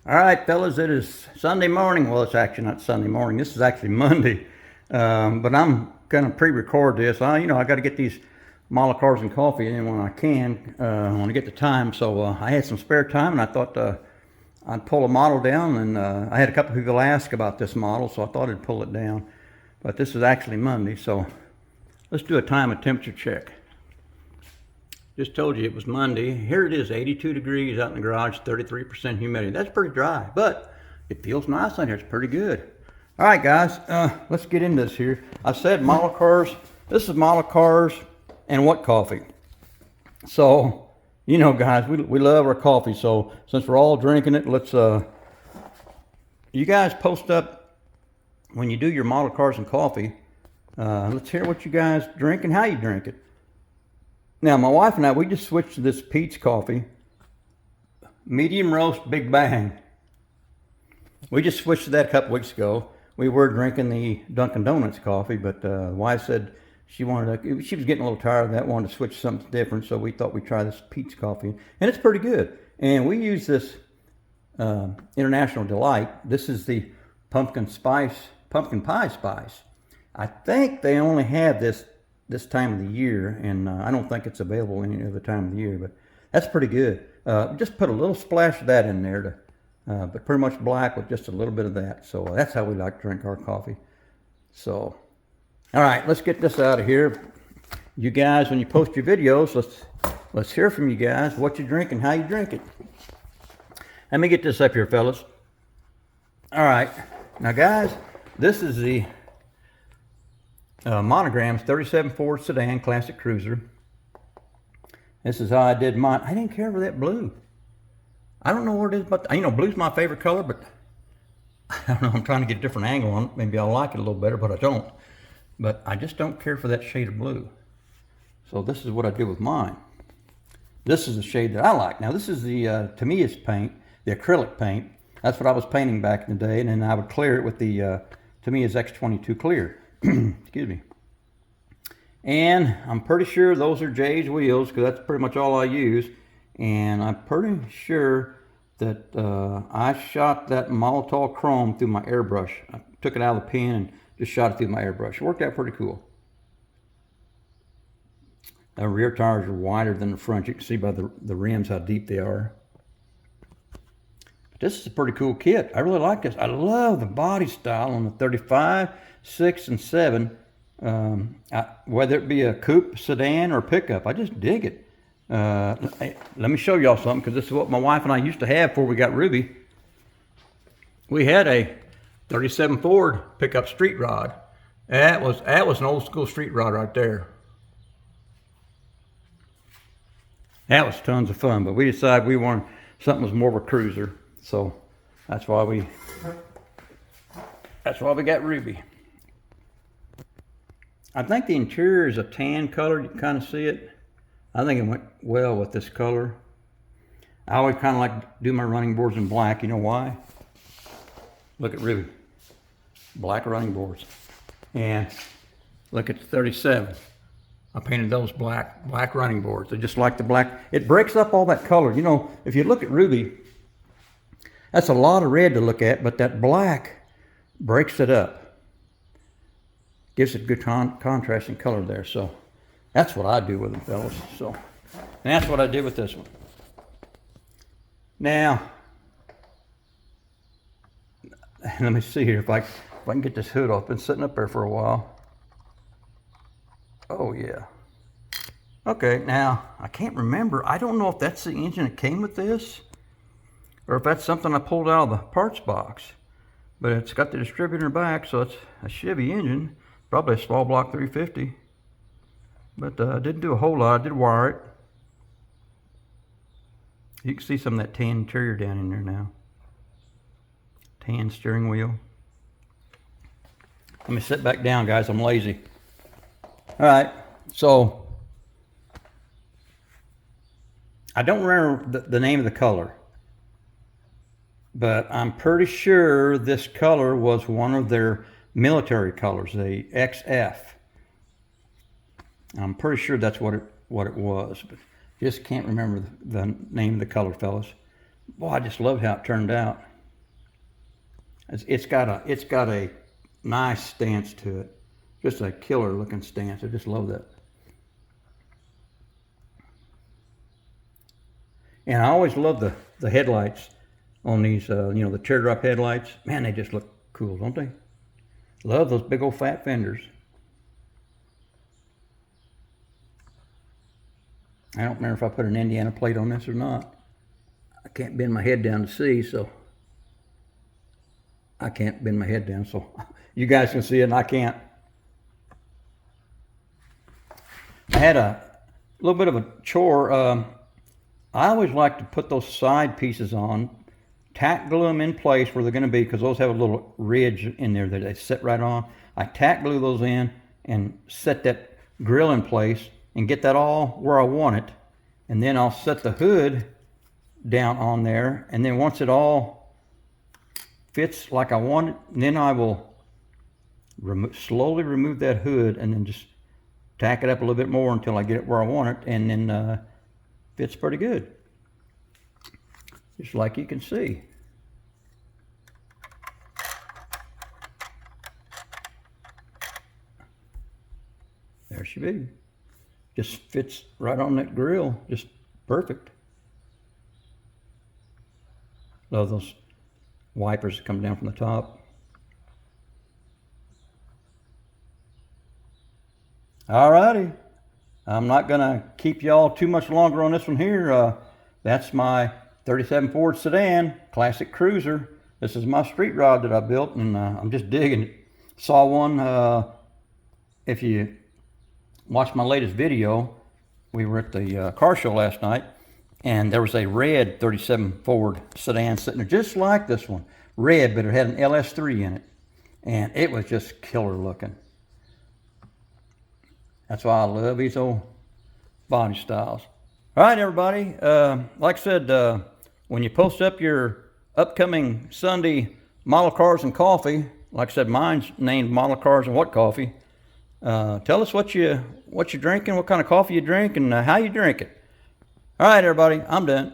All right, fellas, it is Sunday morning. Well, it's actually not Sunday morning. This is actually Monday. But I'm going to pre-record this. I got to get these model cars and coffee in when I can, when I get the time. So I had some spare time, and I thought I'd pull a model down. And I had a couple people ask about this model, so I thought I'd pull it down. But this is actually Monday, so let's do a time and temperature check. Just told you it was Monday. Here it is, 82 degrees out in the garage, 33% humidity. That's pretty dry, but it feels nice in here. It's pretty good. All right, guys, let's get into this here. I said model cars. This is model cars and what coffee? So, guys, we love our coffee. So since we're all drinking it, let's, you guys post up when you do your model cars and coffee. Let's hear what you guys drink and how you drink it. Now, my wife and I, we just switched to this Pete's coffee, medium roast, Big Bang. We just switched to that a couple weeks ago. We were drinking the Dunkin' Donuts coffee, but the wife said she was getting a little tired of that, wanted to switch to something different, so we thought we'd try this Pete's coffee, and it's pretty good. And we use this International Delight. This is the pumpkin pie spice. I think they only have this time of the year, and I don't think it's available any other time of the year, but that's pretty good. Just put a little splash of that in there, but pretty much black with just a little bit of that. So that's how we like to drink our coffee. So, all right, let's get this out of here. You guys, when you post your videos, let's hear from you guys, what you drink and how you drink it. Let me get this up here, fellas. All right, now guys, this is the Monogram's 37 Ford Sedan Classic Cruiser. This is how I did mine. I didn't care for that blue. I don't know what it is, but blue's my favorite color, but I don't know, I'm trying to get a different angle on it. Maybe I'll like it a little better, but I don't. But I just don't care for that shade of blue. So this is what I did with mine. This is the shade that I like. Now this is the Tamiya's paint, the acrylic paint. That's what I was painting back in the day, and then I would clear it with the Tamiya's X22 clear. Excuse me. And I'm pretty sure those are Jay's wheels, because that's pretty much all I use. And I'm pretty sure that I shot that Molotov chrome through my airbrush. I took it out of the pen and just shot it through my airbrush. It worked out pretty cool. The rear tires are wider than the front. You can see by the rims how deep they are. This is a pretty cool kit. I really like this. I love the body style on the 35, 6, and 7. Whether it be a coupe, sedan, or pickup, I just dig it. Let me show y'all something, because this is what my wife and I used to have before we got Ruby. We had a 37 Ford pickup street rod. That was an old school street rod right there. That was tons of fun, but we decided we wanted something that was more of a cruiser. So that's why we got Ruby. I think the interior is a tan color. You can kind of see it. I think it went well with this color. I always kind of like to do my running boards in black. You know why? Look at Ruby. Black running boards. And look at the 37. I painted those black running boards. I just like the black. It breaks up all that color. If you look at Ruby, that's a lot of red to look at, but that black breaks it up. Gives it a good contrasting color there. So that's what I do with them, fellas. So, and that's what I did with this one. Now, let me see here if I can get this hood off. It's been sitting up there for a while. Oh yeah. Okay, now I can't remember. I don't know if that's the engine that came with this, or if that's something I pulled out of the parts box. But it's got the distributor back, so it's a Chevy engine. Probably a small block 350. But I didn't do a whole lot. I did wire it. You can see some of that tan interior down in there now. Tan steering wheel. Let me sit back down, guys. I'm lazy. All right, so I don't remember the name of the color, but I'm pretty sure this color was one of their military colors, the XF. I'm pretty sure that's what it was, but just can't remember the name of the color, fellas. Boy, I just love how it turned out. It's got a nice stance to it. Just a killer looking stance. I just love that. And I always love the headlights on these, the teardrop headlights. Man, they just look cool, don't they? Love those big old fat fenders. I don't remember if I put an Indiana plate on this or not. I can't bend my head down to see, so I can't bend my head down, so you guys can see it and I can't. I had a little bit of a chore. I always like to put those side pieces on, tack glue them in place where they're going to be, because those have a little ridge in there that they sit right on. I tack glue those in and set that grill in place and get that all where I want it. And then I'll set the hood down on there. And then once it all fits like I want it, then I will slowly remove that hood and then just tack it up a little bit more until I get it where I want it. And then fits pretty good. Just like you can see. There she be. Just fits right on that grill, just perfect. Love those wipers that come down from the top. Alrighty, I'm not gonna keep y'all too much longer on this one here. That's my 37 Ford Sedan, classic cruiser. This is my street rod that I built, and I'm just digging it. Saw one, if you watched my latest video, we were at the car show last night, and there was a red 37 Ford Sedan sitting there just like this one. Red, but it had an LS3 in it. And it was just killer looking. That's why I love these old body styles. All right, everybody. Like I said, when you post up your upcoming Sunday model cars and coffee, like I said, mine's named Model Cars and What Coffee. Tell us what you're drinking, what kind of coffee you drink, and how you drink it. All right, everybody, I'm done.